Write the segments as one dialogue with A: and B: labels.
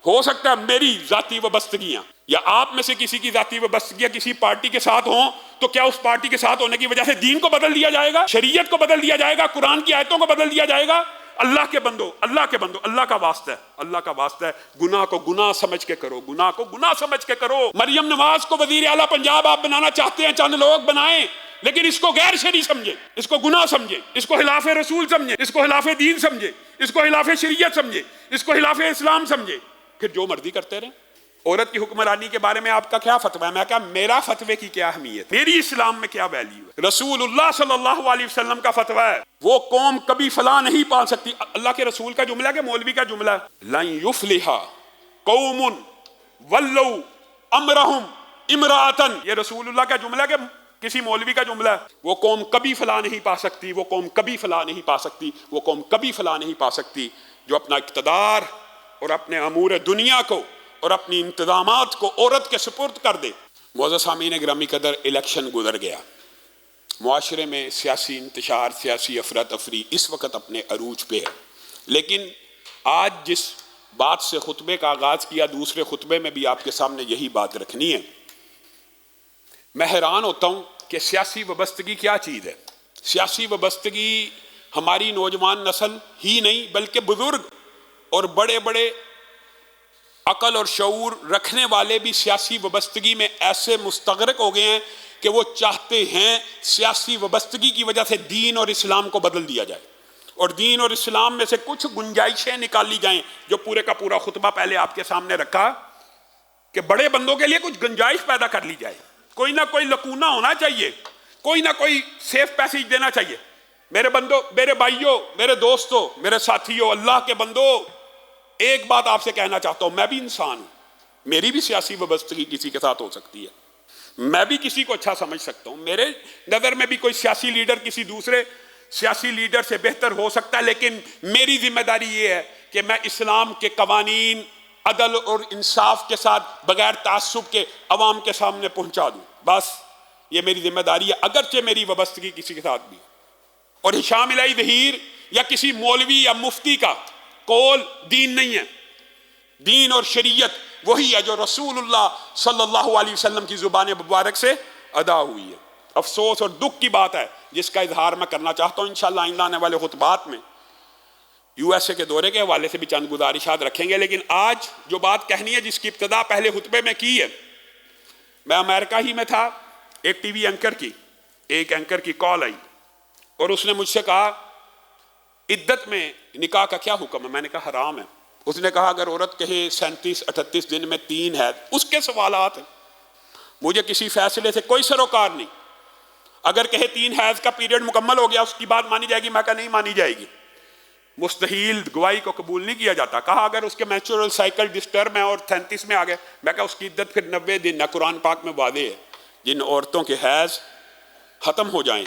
A: ہو سکتا ہے میری ذاتی وابستگیاں یا آپ میں سے کسی کی ذاتی وابستگیاں کسی پارٹی کے ساتھ ہوں، تو کیا اس پارٹی کے ساتھ ہونے کی وجہ سے دین کو بدل دیا جائے گا، شریعت کو بدل دیا جائے گا، قرآن کی آیتوں کو بدل دیا جائے گا؟ اللہ کے بندو، اللہ کا واسطہ ہے، اللہ کا واسطہ ہے، گناہ کو گناہ سمجھ کے کرو، گناہ کو گناہ سمجھ کے کرو۔ مریم نواز کو وزیر اعلیٰ پنجاب آپ بنانا چاہتے ہیں، چند لوگ بنائیں، لیکن اس کو غیر شرعی سمجھے، اس کو گناہ سمجھے، اس کو خلاف رسول سمجھے، اس کو خلاف دین سمجھے، اس کو خلاف شریعت سمجھے، اس کو خلاف اسلام سمجھے، پھر جو مرضی کرتے رہیں۔ عورت کی حکمرانی کے بارے میں آپ کا کیا فتویٰ ہے؟ میں کہا میرا فتوے کی کیا اہمیت، میری اسلام میں کیا ویلیو ہے؟ رسول اللہ صلی اللہ علیہ وسلم کا فتویٰ ہے وہ قوم کبھی فلاں نہیں پال سکتی۔ اللہ کے رسول کا جملہ ہے کہ مولوی کا جملہ ہے؟ لن یفلح قوم ولوا امرہم امرأۃ، یہ رسول اللہ کا جملہ ہے کہ کسی مولوی کا جملہ ہے؟ وہ قوم کبھی فلاں نہیں پا سکتی، وہ قوم کبھی فلاں نہیں پا سکتی، وہ قوم کبھی فلاں نہیں پا سکتی جو اپنا اقتدار اور اپنے امور دنیا کو اور اپنی انتظامات کو عورت کے سپرد کر دے۔ معزز سامعین گرامی قدر، الیکشن گزر گیا، معاشرے میں سیاسی انتشار، سیاسی افراتفری اس وقت اپنے عروج پہ ہے، لیکن آج جس بات سے خطبے کا آغاز کیا، دوسرے خطبے میں بھی آپ کے سامنے یہی بات رکھنی ہے۔ میں حیران ہوتا ہوں کہ سیاسی وابستگی کیا چیز ہے۔ سیاسی وابستگی ہماری نوجوان نسل ہی نہیں بلکہ بزرگ اور بڑے بڑے عقل اور شعور رکھنے والے بھی سیاسی وابستگی میں ایسے مستغرق ہو گئے ہیں کہ وہ چاہتے ہیں سیاسی وابستگی کی وجہ سے دین اور اسلام کو بدل دیا جائے، اور دین اور اسلام میں سے کچھ گنجائشیں نکالی جائیں، جو پورے کا پورا خطبہ پہلے آپ کے سامنے رکھا کہ بڑے بندوں کے لیے کچھ گنجائش پیدا کر لی جائے، کوئی نہ کوئی لکونہ ہونا چاہیے، کوئی نہ کوئی سیف پیسیج دینا چاہیے۔ میرے بندو، میرے بھائیوں، میرے دوستوں، میرے ساتھیوں، اللہ کے بندو، ایک بات آپ سے کہنا چاہتا ہوں، میں بھی انسان ہوں، میری بھی سیاسی وابستگی کسی کے ساتھ ہو سکتی ہے، میں بھی کسی کو اچھا سمجھ سکتا ہوں، میرے نظر میں بھی کوئی سیاسی لیڈر کسی دوسرے سیاسی لیڈر سے بہتر ہو سکتا ہے، لیکن میری ذمہ داری یہ ہے کہ میں اسلام کے قوانین عدل اور انصاف کے ساتھ بغیر تعصب کے عوام کے سامنے پہنچا دوں، بس یہ میری ذمہ داری ہے، اگرچہ میری وابستگی کسی کے ساتھ بھی۔ اور ہشام الہی ظہیر یا کسی مولوی یا مفتی کا قول دین نہیں ہے، دین اور شریعت وہی ہے جو رسول اللہ صلی اللہ علیہ وسلم کی زبان مبارک سے ادا ہوئی ہے۔ افسوس اور دکھ کی بات ہے جس کا اظہار میں کرنا چاہتا ہوں، انشاءاللہ آئندہ آنے والے خطبات میں یو ایس اے کے دورے کے حوالے سے بھی چند گزارشات رکھیں گے، لیکن آج جو بات کہنی ہے جس کی ابتدا پہلے خطبے میں کی ہے، میں امریکہ ہی میں تھا، ایک ٹی وی اینکر کی کال آئی اور اس نے مجھ سے کہا عدت میں نکاح کا کیا حکم ہے؟ میں نے کہا حرام ہے۔ اس نے کہا اگر عورت کہے 37-38 دن میں 3 ہے، اس کے سوالات ہیں، مجھے کسی فیصلے سے کوئی سروکار نہیں، اگر کہے 3 حیض کا پیریڈ مکمل ہو گیا اس کی بات مانی جائے گی، میں کہا نہیں مانی جائے گی، مستحیل گواہی کو قبول نہیں کیا جاتا۔ کہا اگر اس کے مینسٹرل سائیکل ڈسٹرب ہیں اور 37 میں آ گئے، میں کہا اس کی عدت پھر 90 دن ہے۔ قرآن پاک میں واضح ہے جن عورتوں کے حیض ختم ہو جائیں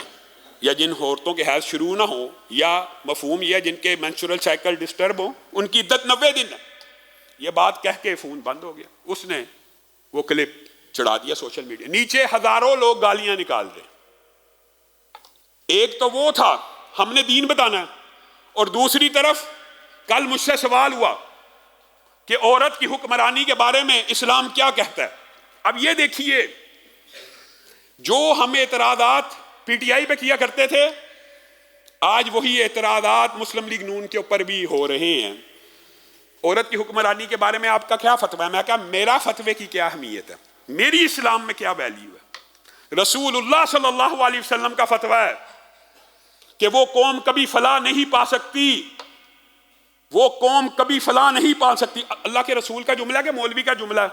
A: یا جن عورتوں کے حیض شروع نہ ہوں، یا مفہوم یہ ہے جن کے مینسٹرل سائیکل ڈسٹرب ہوں، ان کی عدت 90 دن ہے۔ یہ بات کہہ کے فون بند ہو گیا۔ اس نے وہ کلپ چڑھا دیا سوشل میڈیا، نیچے ہزاروں لوگ گالیاں نکال رہے۔ ایک تو وہ تھا ہم نے دین بتانا ہے، اور دوسری طرف کل مجھ سے سوال ہوا کہ عورت کی حکمرانی کے بارے میں اسلام کیا کہتا ہے۔ اب یہ دیکھیے، جو ہم اعتراضات پی ٹی آئی پہ کیا کرتے تھے، آج وہی اعتراضات مسلم لیگ نون کے اوپر بھی ہو رہے ہیں۔ عورت کی حکمرانی کے بارے میں آپ کا کیا فتویٰ ہے؟ میں کہا میرا فتوے کی کیا اہمیت ہے، میری اسلام میں کیا ویلیو ہے؟ رسول اللہ صلی اللہ علیہ وسلم کا فتویٰ ہے کہ وہ قوم کبھی فلاح نہیں پا سکتی، وہ قوم کبھی فلاح نہیں پا سکتی۔ اللہ کے رسول کا جملہ ہے کہ مولوی کا جملہ ہے؟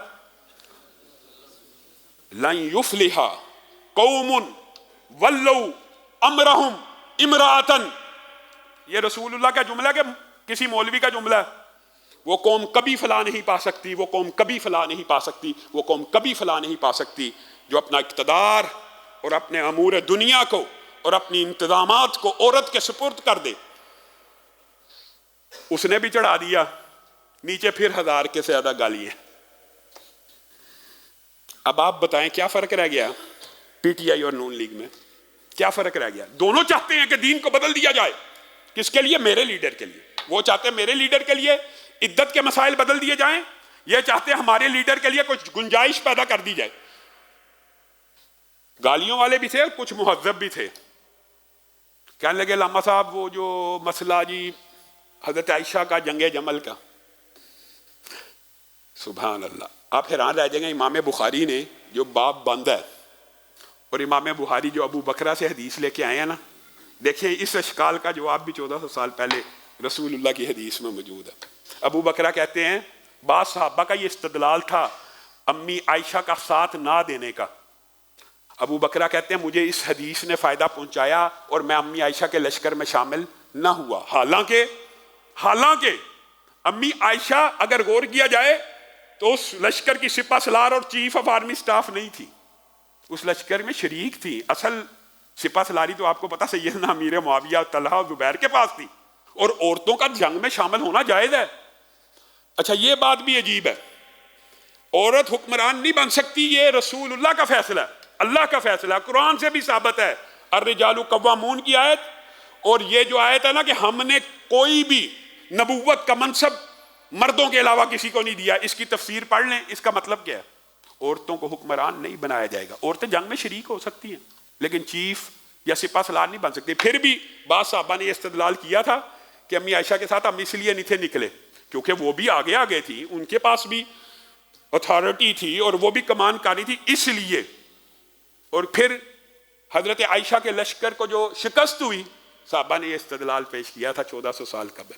A: لن یفلح قوم ولوا امرہم امرأۃ، یہ رسول اللہ کا جملہ ہے کہ کسی مولوی کا جملہ ہے؟ وہ قوم کبھی فلاح نہیں پا سکتی، وہ قوم کبھی فلاح نہیں پا سکتی، وہ قوم کبھی فلاح نہیں پا سکتی جو اپنا اقتدار اور اپنے امور دنیا کو اور اپنی انتظامات کو عورت کے سپرد کر دے۔ اس نے بھی چڑھا دیا، نیچے پھر 1000 کے سے زیادہ گالیاں۔ اب آپ بتائیں کیا فرق رہ گیا پی ٹی آئی اور نون لیگ میں؟ کیا فرق رہ گیا؟ دونوں چاہتے ہیں کہ دین کو بدل دیا جائے۔ کس کے لیے؟ میرے لیڈر کے لیے۔ وہ چاہتے ہیں میرے لیڈر کے لیے عدت کے مسائل بدل دیے جائیں، یہ چاہتے ہیں ہمارے لیڈر کے لیے کچھ گنجائش پیدا کر دی جائے. گالیوں والے بھی تھے اور کچھ مہذب بھی تھے. کہنے لگے علامہ صاحب وہ جو مسئلہ جی حضرت عائشہ کا جنگ جمل کا، سبحان اللہ، آپ حیران رہ جائیں گے. امام بخاری نے جو باب بند ہے اور امام بخاری جو ابو بکرہ سے حدیث لے کے آئے ہیں نا، دیکھیں اس اشکال کا جواب بھی 1400 سال پہلے رسول اللہ کی حدیث میں موجود ہے. ابو بکرہ کہتے ہیں بعض صحابہ کا یہ استدلال تھا امی عائشہ کا ساتھ نہ دینے کا. ابو بکرہ کہتے ہیں مجھے اس حدیث نے فائدہ پہنچایا اور میں امی عائشہ کے لشکر میں شامل نہ ہوا. حالانکہ امی عائشہ اگر غور کیا جائے تو اس لشکر کی سپہ سالار اور چیف آف آرمی سٹاف نہیں تھی، اس لشکر میں شریک تھی. اصل سپہ سالاری تو آپ کو پتا سیدنا امیر معاویہ، طلحہ اور زبیر کے پاس تھی، اور عورتوں کا جنگ میں شامل ہونا جائز ہے. اچھا یہ بات بھی عجیب ہے، عورت حکمران نہیں بن سکتی، یہ رسول اللہ کا فیصلہ ہے، اللہ کا فیصلہ ہے. قرآن سے بھی ثابت ہے الرجال قوامون کی آیت، اور یہ جو آیت ہے نا کہ ہم نے کوئی بھی نبوت کا منصب مردوں کے علاوہ کسی کو نہیں دیا، اس کی تفسیر پڑھ لیں. اس کا مطلب کیا ہے؟ عورتوں کو حکمران نہیں بنایا جائے گا. عورتیں جنگ میں شریک ہو سکتی ہیں لیکن چیف یا سپہ سالار نہیں بن سکتی. پھر بھی بعض صحابہ نے یہ استدلال کیا تھا کہ امی عائشہ کے ساتھ ہم اس لیے نہیں تھے نکلے کیونکہ وہ بھی آگے تھی، ان کے پاس بھی اتھارٹی تھی اور وہ بھی کمان کاری تھی، اس لیے. اور پھر حضرت عائشہ کے لشکر کو جو شکست ہوئی، صحابہ نے یہ استدلال پیش کیا تھا 1400 سال قبل.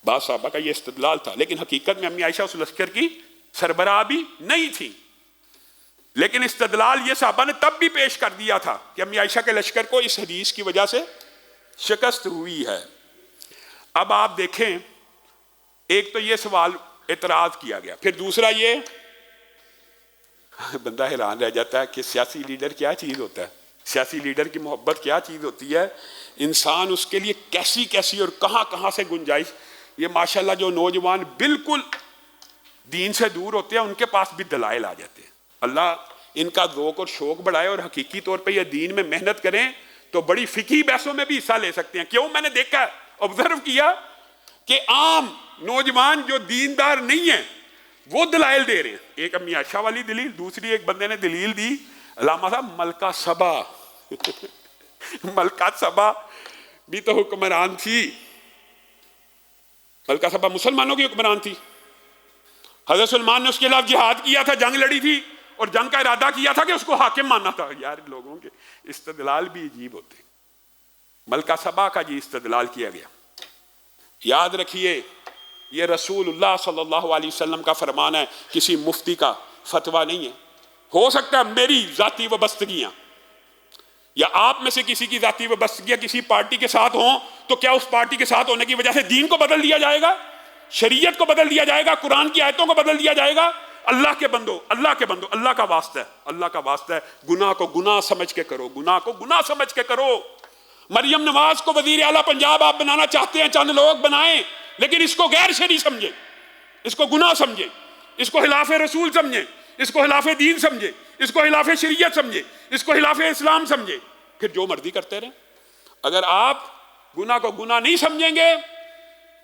A: بعض صحابہ کا یہ استدلال تھا، لیکن حقیقت میں امی عائشہ اس لشکر کی سربراہ بھی نہیں تھی. لیکن استدلال یہ صحابہ نے تب بھی پیش کر دیا تھا کہ امی عائشہ کے لشکر کو اس حدیث کی وجہ سے شکست ہوئی ہے. اب آپ دیکھیں، ایک تو یہ سوال اعتراض کیا گیا، پھر دوسرا یہ بندہ حیران رہ جاتا ہے کہ سیاسی لیڈر کیا چیز ہوتا ہے، سیاسی لیڈر کی محبت کیا چیز ہوتی ہے، انسان اس کے لیے کیسی کیسی اور کہاں کہاں سے گنجائش. یہ ماشاءاللہ جو نوجوان بالکل دین سے دور ہوتے ہیں ان کے پاس بھی دلائل آ جاتے ہیں. اللہ ان کا ذوق اور شوق بڑھائے اور حقیقی طور پہ یہ دین میں محنت کریں تو بڑی فقہی بحثوں میں بھی حصہ لے سکتے ہیں. کیوں؟ میں نے دیکھا، آبزرو کیا کہ عام نوجوان جو دیندار نہیں ہیں وہ دلائل دے رہے ہیں. ایک امی عائشہ والی دلیل، دوسری ایک بندے نے دلیل دی علامہ صاحب ملکہ سبا ملکہ سبا بھی تو حکمران تھی. ملکہ سبا مسلمانوں کی حکمران تھی. حضرت سلمان نے اس کے خلاف جہاد کیا تھا، جنگ لڑی تھی اور جنگ کا ارادہ کیا تھا کہ اس کو حاکم ماننا تھا. یار لوگوں کے استدلال بھی عجیب ہوتے. ملکہ سبا کا جی استدلال کیا گیا. یاد رکھیے یہ رسول اللہ صلی اللہ علیہ وسلم کا فرمان ہے، کسی مفتی کا فتویٰ نہیں ہے. ہو سکتا ہے میری ذاتی وابستگیاں یا آپ میں سے کسی کی ذاتی وابستگیاں کسی پارٹی کے ساتھ ہوں تو کیا اس پارٹی کے ساتھ ہونے کی وجہ سے دین کو بدل دیا جائے گا، شریعت کو بدل دیا جائے گا، قرآن کی آیتوں کو بدل دیا جائے گا؟ اللہ کے بندو، اللہ کا واسطہ ہے، گناہ کو گناہ سمجھ کے کرو، گناہ کو گناہ سمجھ کے کرو. مریم نواز کو وزیر اعلیٰ پنجاب آپ بنانا چاہتے ہیں، چند لوگ بنائیں، لیکن اس کو غیر شرعی سمجھیں، اس کو گناہ سمجھیں، اس کو خلاف رسول سمجھیں، اس کو خلاف دین سمجھیں، اس کو خلاف شریعت سمجھیں، اس کو خلاف اسلام سمجھیں، پھر جو مرضی کرتے رہیں. اگر آپ گناہ کو گناہ نہیں سمجھیں گے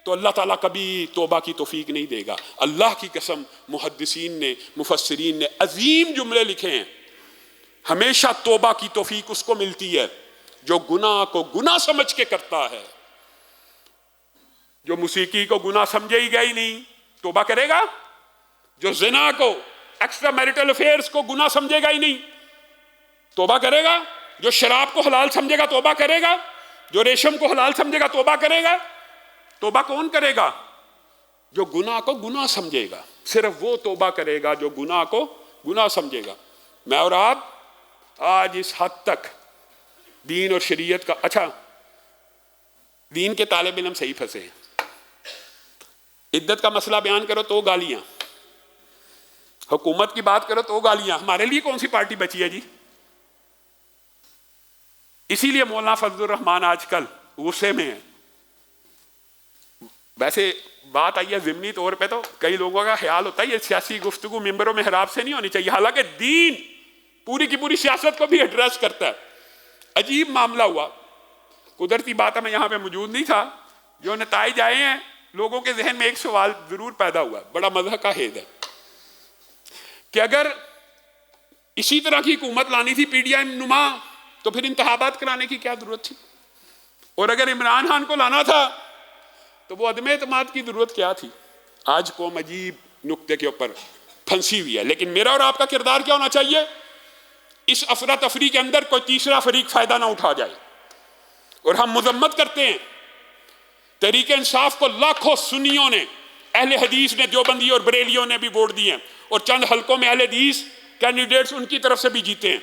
A: تو اللہ تعالیٰ کبھی توبہ کی توفیق نہیں دے گا. اللہ کی قسم محدثین نے، مفسرین نے عظیم جملے لکھے ہیں. ہمیشہ توبہ کی توفیق اس کو ملتی ہے جو گناہ کو گناہ سمجھ کے کرتا ہے. جو موسیقی کو گناہ سمجھے ہی گیا ہی نہیں توبہ کرے گا، جو زنا کو، ایکسٹرا میریٹل افیئرز کو گناہ سمجھے گا ہی نہیں توبہ کرے گا، جو شراب کو حلال سمجھے گا توبہ کرے گا، جو ریشم کو حلال سمجھے گا توبہ کرے گا. توبہ کون کرے گا؟ جو گناہ کو گناہ سمجھے گا. صرف وہ توبہ کرے گا جو گناہ کو گناہ سمجھے گا. میں اور آپ آج اس حد تک دین اور شریعت کا، اچھا دین کے طالب علم صحیح پھنسے ہیں. عدت کا مسئلہ بیان کرو تو گالیاں، حکومت کی بات کرو تو گالیاں. ہمارے لیے کون سی پارٹی بچی ہے جی؟ اسی لیے مولانا فضل الرحمان آج کل غصے میں ہے. ویسے بات آئی ہے ضمنی طور پہ تو کئی لوگوں کا خیال ہوتا ہے یہ سیاسی گفتگو ممبر و محراب سے نہیں ہونی چاہیے، حالانکہ دین پوری کی پوری سیاست کو بھی ایڈریس کرتا ہے. عجیب معاملہ ہوا، قدرتی بات ہے میں یہاں پہ موجود نہیں تھا. جو نتائج آئے ہیں لوگوں کے ذہن میں ایک سوال ضرور پیدا ہوا، بڑا مذہب کا حیض ہے، کہ اگر اسی طرح کی حکومت لانی تھی پی ڈی آئی نما تو پھر انتخابات کرانے کی کیا ضرورت تھی؟ اور اگر عمران خان کو لانا تھا تو وہ عدم اعتماد کی ضرورت کیا تھی؟ آج قوم عجیب نقطے کے اوپر پھنسی ہوئی ہے، لیکن میرا اور آپ کا کردار کیا ہونا چاہیے؟ اس افراتفری کے اندر کوئی تیسرا فریق فائدہ نہ اٹھا جائے۔ اور ہم مذمت کرتے ہیں، تحریک انصاف کو لاکھوں سنیوں نے، اہل حدیث نے، دیوبندی اور بریلیوں نے بھی ووٹ دیے ہیں، اور چند حلقوں میں اہل حدیث کینڈیڈیٹس ان کی طرف سے بھی جیتے ہیں۔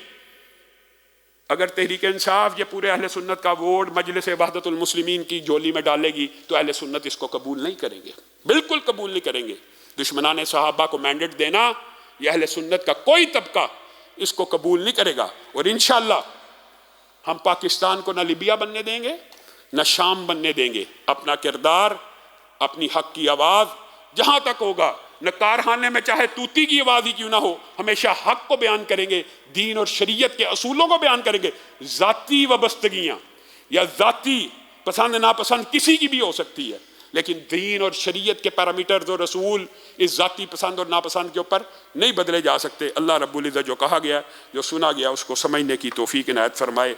A: اگر تحریک انصاف یہ پورے اہل سنت کا ووٹ مجلس وحدت المسلمین کی جھولی میں ڈالے گی تو اہل سنت اس کو قبول نہیں کریں گے، بالکل قبول نہیں کریں گے۔ دشمنان صحابہ کو مینڈیٹ دینا یہ اہل سنت کا کوئی طبقہ اس کو قبول نہیں کرے گا، اور انشاءاللہ ہم پاکستان کو نہ لیبیا بننے دیں گے نہ شام بننے دیں گے۔ اپنا کردار، اپنی حق کی آواز جہاں تک ہوگا، نہ کارخانے میں چاہے توتی کی آواز ہی کیوں نہ ہو، ہمیشہ حق کو بیان کریں گے، دین اور شریعت کے اصولوں کو بیان کریں گے۔ ذاتی وابستگیاں یا ذاتی پسند ناپسند کسی کی بھی ہو سکتی ہے، لیکن دین اور شریعت کے پیرامیٹرز اور رسول اس ذاتی پسند اور ناپسند کے اوپر نہیں بدلے جا سکتے۔ اللہ رب العزت جو کہا گیا، جو سنا گیا، اس کو سمجھنے کی توفیق عنایت فرمائے۔